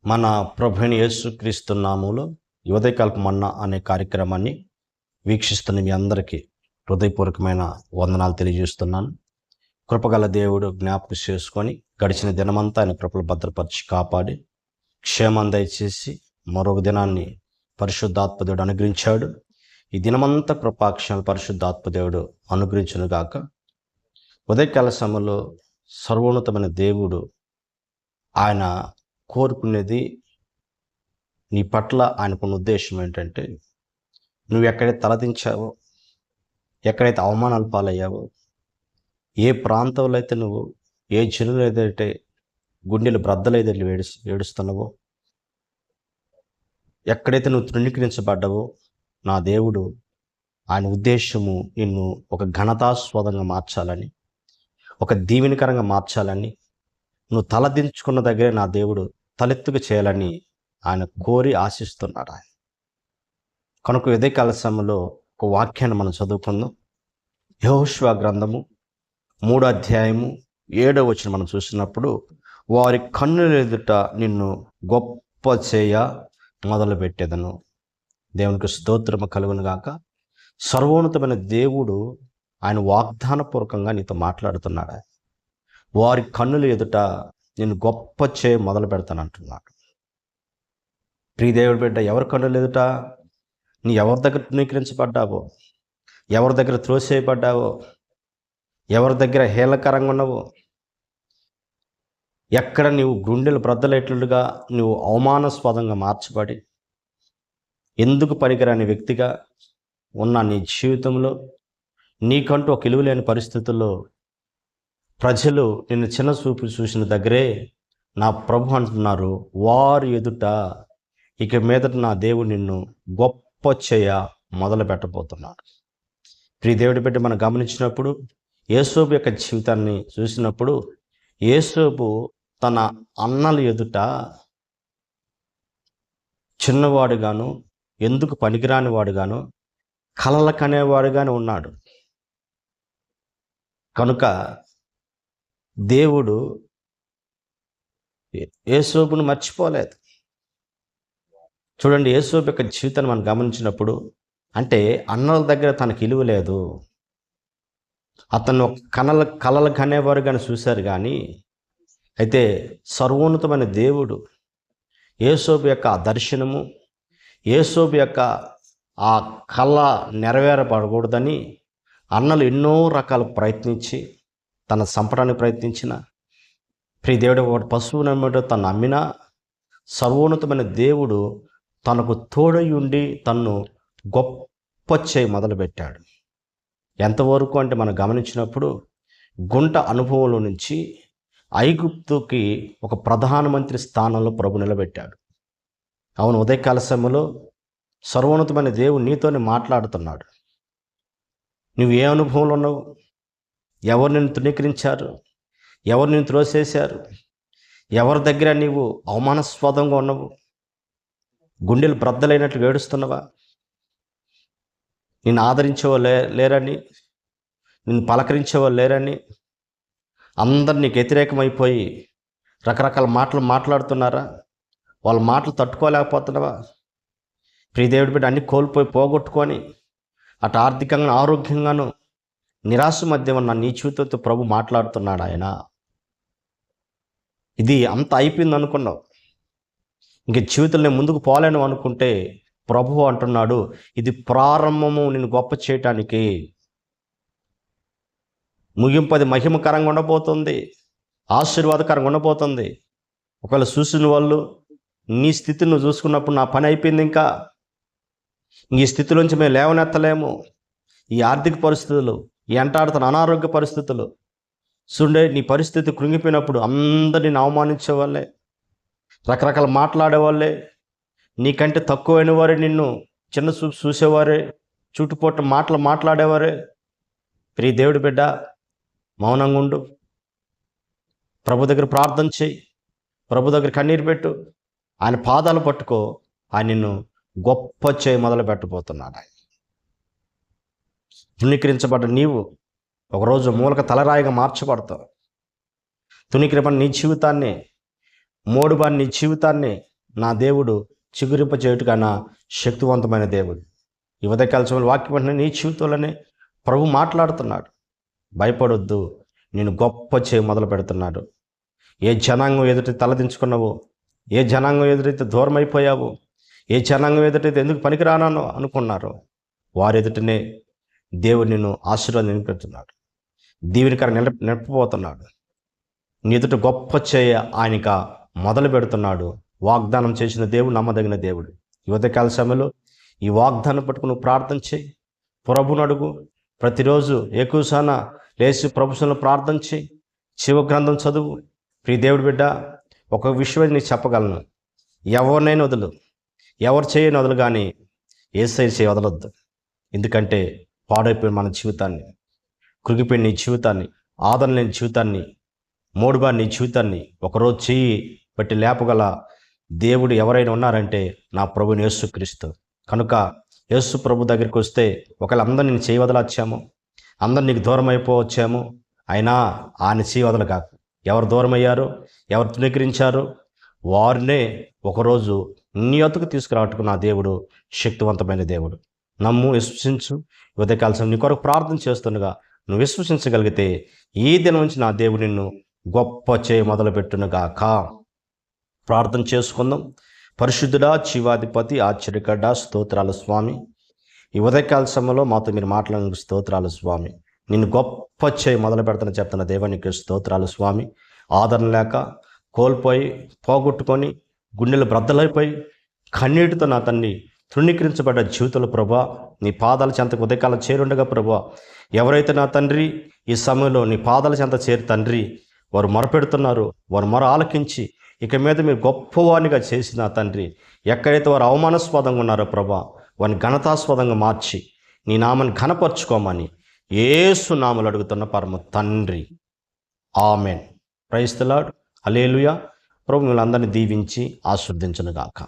మన ప్రభువైన యేసుక్రీస్తు నామములో ఉదయకాలపు మన్నా అనే కార్యక్రమాన్ని వీక్షిస్తున్న మీ అందరికీ హృదయపూర్వకమైన వందనాలు తెలియజేస్తున్నాను. కృపగల దేవుడు జ్ఞాపకం చేసుకొని గడిచిన దినమంతా ఆయన కృపలు భద్రపరిచి కాపాడి క్షేమం దయచేసి మరొక దినాన్ని పరిశుద్ధాత్మదేవుడు అనుగ్రహించాడు. ఈ దినమంతా కృపాక్షణాలు పరిశుద్ధాత్మదేవుడు అనుగ్రహించునుగాక. ఉదయకాల సమయంలో సర్వోన్నతమైన దేవుడు ఆయన కోరుకునేది నీ పట్ల ఆయనకున్న ఉద్దేశం ఏంటంటే, నువ్వు ఎక్కడైతే తలదించావో, ఎక్కడైతే అవమానాలు పాలయ్యావో, ఏ ప్రాంతంలో అయితే నువ్వు ఏ జనులు ఏదైతే గుండెలు బ్రద్దలైతే ఏడుస్తున్నావో, ఎక్కడైతే నువ్వు తృణీకరించబడ్డావో, నా దేవుడు ఆయన ఉద్దేశము నిన్ను ఒక ఘనతాస్పదంగా మార్చాలని, ఒక దీవెనకరంగా మార్చాలని, నువ్వు తలదించుకున్న దగ్గరే నా దేవుడు తలెత్తుకు చేయాలని ఆయన కోరి ఆశిస్తున్నాడు. ఆయన కనుక ఉదయకాల సమయంలో ఒక వాక్యాన్ని మనం చదువుకుందాం. యెహోషువ గ్రంథము 3వ అధ్యాయము 7వ వచనం మనం చూసినప్పుడు, వారి కన్నుల ఎదుట నిన్ను గొప్ప చేయ మొదలుపెట్టేదను. దేవునికి స్తోత్రము కలుగును గాక. సర్వోన్నతమైన దేవుడు ఆయన వాగ్దానపూర్వకంగా నీతో మాట్లాడుతున్నాడు. వారి కన్నుల ఎదుట నేను గొప్ప చేయ మొదలు పెడతాను అంటున్నాడు. ప్రియ దేవుడి బిడ్డ, ఎవరి కన్నుల ఎదుట నీ ఎవరి దగ్గర తృణీకరించబడ్డావో, ఎవరి దగ్గర త్రోసేయబడ్డావో, ఎవరి దగ్గర హేళకరంగా ఉన్నావో, ఎక్కడ నీవు గుండెలు బ్రద్దలేట్లుగా నువ్వు అవమానాస్పదంగా మార్చబడి ఎందుకు పనికిరాని వ్యక్తిగా ఉన్న నీ జీవితంలో నీకంటూ ఒక విలువలేని పరిస్థితుల్లో ప్రజలు నిన్ను చిన్న చూపు చూసిన దగ్గరే నా ప్రభు అంటున్నారు, వారి ఎదుట ఇక మీదట నా దేవుడు నిన్ను గొప్ప చేయ మొదలు పెట్టబోతున్నాడు. ప్రియ దేవుడి బిడ్డ, మనం గమనించినప్పుడు యేసోబు యొక్క జీవితాన్ని చూసినప్పుడు, యేసోబు తన అన్నల ఎదుట చిన్నవాడుగాను, ఎందుకు పనికిరాని వాడుగాను, కలల కనేవాడుగాను ఉన్నాడు. కనుక దేవుడు యేసోబును మర్చిపోలేదు. చూడండి, యేసోబు యొక్క జీవితాన్ని మనం గమనించినప్పుడు, అంటే అన్నల దగ్గర తనకి విలువ లేదు. అతను కలలు కనేవారు కానీ చూశారు. కానీ అయితే సర్వోన్నతమైన దేవుడు యేసోబు యొక్క దర్శనము, యేసోబు యొక్క ఆ కళ నెరవేరబడకూడదని అన్నలు ఎన్నో రకాలు ప్రయత్నించి తన చంపడానికి ప్రయత్నించిన, ప్రియ దేవుడు ఒక పశువు నమ్మటం తను నమ్మిన సర్వోన్నతమైన దేవుడు తనకు తోడై ఉండి తన్ను గొప్ప చేయి మొదలుపెట్టాడు. ఎంతవరకు అంటే మనం గమనించినప్పుడు, గుంట అనుభవంలో నుంచి ఐగుప్తుకి ఒక ప్రధానమంత్రి స్థానంలో ప్రభు నిలబెట్టాడు. అవును, ఉదయకాల సమయంలో సర్వోన్నతమైన దేవుడు నీతోనే మాట్లాడుతున్నాడు. నువ్వు ఏ అనుభవంలో ఉన్నావు? ఎవరు నిన్ను తృణీకరించారు? ఎవరు నిన్ను త్రోసేశారు? ఎవరి దగ్గర నీవు అవమానాస్పదంగా ఉన్నావు? గుండెలు బ్రద్దలైనట్లు ఏడుస్తున్నావా? నిన్ను ఆదరించేవాళ్ళు లేరని, నిన్ను పలకరించేవాళ్ళు లేరని, అందరు నీకు వ్యతిరేకమైపోయి రకరకాల మాటలు మాట్లాడుతున్నారా? వాళ్ళ మాటలు తట్టుకోలేకపోతున్నావా? ప్రియ దేవుడి బిడ్డ, అన్ని కోల్పోయి పోగొట్టుకొని అటు ఆర్థికంగా ఆరోగ్యంగాను నిరాశ మధ్య ఉన్న నీ జీవితంతో ప్రభు మాట్లాడుతున్నాడు. ఆయన ఇది అంత అయిపోయింది అనుకున్నావు, ఇంక జీవితంలో ముందుకు పోలేను అనుకుంటే ప్రభు అంటున్నాడు, ఇది ప్రారంభము, నేను గొప్ప చేయటానికి. ముగింపది మహిమకరంగా ఉండబోతుంది, ఆశీర్వాదకరంగా ఉండబోతుంది. ఒకవేళ చూసిన వాళ్ళు నీ స్థితిని నువ్వు చూసుకున్నప్పుడు, నా పని అయిపోయింది, ఇంకా ఈ స్థితిలోంచి మేము లేవనెత్తలేము, ఈ ఆర్థిక పరిస్థితులు, ఈ ఎంటాడుతున్న అనారోగ్య పరిస్థితులు చూడే, నీ పరిస్థితి కృంగిపోయినప్పుడు అందరిని అవమానించే వాళ్ళే, రకరకాల మాట్లాడేవాళ్ళే, నీకంటే తక్కువైన వారే నిన్ను చిన్న చూపు చూసేవారే, చుట్టుపక్కల మాటలు మాట్లాడేవారే. ప్రియ దేవుడి బిడ్డ, మౌనంగా ఉండు. ప్రభు దగ్గర ప్రార్థన చేయి, ప్రభు దగ్గర కన్నీరు పెట్టు, ఆయన పాదాలు పట్టుకో. ఆయన నిన్ను గొప్ప చేయి మొదలు పెట్టబోతున్నాడు. ఆయన తృణీకరించబడ్డ నీవు ఒకరోజు మూలక తలరాయిగా మార్చబడతావు. తుణీకరించబడిన నీ జీవితాన్ని, మోడుబాని నీ జీవితాన్ని నా దేవుడు చిగురింప చేయుటకన్నా శక్తివంతమైన దేవుడు. ఈ ఉదయకాల సమయంలో వాక్యం వెంటనే నీ జీవితంలోనే ప్రభు మాట్లాడుతున్నాడు. భయపడొద్దు, నేను గొప్ప చేయి మొదలు పెడుతున్నాడు. ఏ జనాంగం ఎదుటి తలదించుకున్నావో, ఏ జనాంగం ఎదురైతే దూరం అయిపోయావో, ఏ జనాంగం ఎదుటైతే ఎందుకు పనికిరానో అనుకున్నారో, వారి ఎదుటనే దేవుడు నిన్ను ఆశీర్వాదం నింపుతున్నాడు. దీవెనకరంగా నింపబోతున్నాడు. నీ ఎదుట గొప్ప చేయ ఆయనక మొదలు పెడుతున్నాడు. వాగ్దానం చేసిన దేవుడు నమ్మదగిన దేవుడు. ఈ ఉదయకాల సమయంలో ఈ వాగ్దానం పట్టుకుని ప్రార్థన చేయి, ప్రభువును అడుగు. ప్రతిరోజు ఎక్కువసాన లేచి ప్రభుత్వంలో ప్రార్థన చేయి, శివ గ్రంథం చదువు. ప్రియ దేవుడి బిడ్డ, ఒక విషయం నీకు చెప్పగలను. ఎవరినైనా వదులు, ఎవరు చేయని వదలు, కానీ యేసయ్య చేయి వదలొద్దు. ఎందుకంటే పాడైపోయిన మన జీవితాన్ని, కృగిపోయిన నీ జీవితాన్ని, ఆదరణ లేని జీవితాన్ని, మోడుబా నీ జీవితాన్ని ఒకరోజు చెయ్యి బట్టి లేపగల దేవుడు ఎవరైనా ఉన్నారంటే నా ప్రభుని యేసుక్రీస్తు. కనుక యేసు ప్రభు దగ్గరికి వస్తే ఒకవేళ అందరిని నేను చేయి వదలొచ్చాము, అందరు నీకు దూరం అయిపోవచ్చాము, అయినా ఆయన చేయి వదలు కాకు. ఎవరు దూరం అయ్యారో, ఎవరు తృణీకరించారో వారినే ఒకరోజు నీ వద్దకు తీసుకురావటకు నా దేవుడు శక్తివంతమైన దేవుడు. నమ్ము, విశ్వసించు. ఉదయకాలం నీ కొరకు ప్రార్థన చేస్తుండగా నువ్వు విశ్వసించగలిగితే ఈ దినం నుంచి నా దేవుడు నిన్ను గొప్ప చేయి మొదలుపెట్టునుగాక. ప్రార్థన చేసుకుందాం. పరిశుద్ధుడా, జీవాధిపతి, ఆశ్చర్యకర్డా, స్తోత్రాలు స్వామి. ఈ ఉదయకాల సమయంలో మాతో మీరు మాట్లాడిన స్తోత్రాలు స్వామి. నిన్ను గొప్ప చేయి మొదలు పెడతాను చెప్తున్న దేవానికి స్తోత్రాలు స్వామి. ఆదరణ లేక కోల్పోయి, పోగొట్టుకొని, గుండెలు బ్రద్దలైపోయి, కన్నీటితో నా తండ్రి తృణీకరించబడ్డ జీవితంలో ప్రభా, నీ పాదాల చెంతకు ఉదయకాలం చేరుండగా ప్రభా, ఎవరైతే నా తండ్రి ఈ సమయంలో నీ పాదాల చెంత చేరి తండ్రి వారు మొరపెడుతున్నారు, వారు మొర ఆలకించి ఇక మీద మీరు గొప్పవానిగా చేసిన తండ్రి, ఎక్కడైతే వారు అవమానాస్పదంగా ఉన్నారో ప్రభా, వారిని ఘనతాస్పదంగా మార్చి నీ నామాన్ని ఘనపరచుకోమని యేసు నామములో అడుగుతున్న పరమ తండ్రి, amen. Praise the Lord. Hallelujah. ప్రభు మిమ్మల్ని అందరినీ దీవించి ఆశీర్వదించును గాక.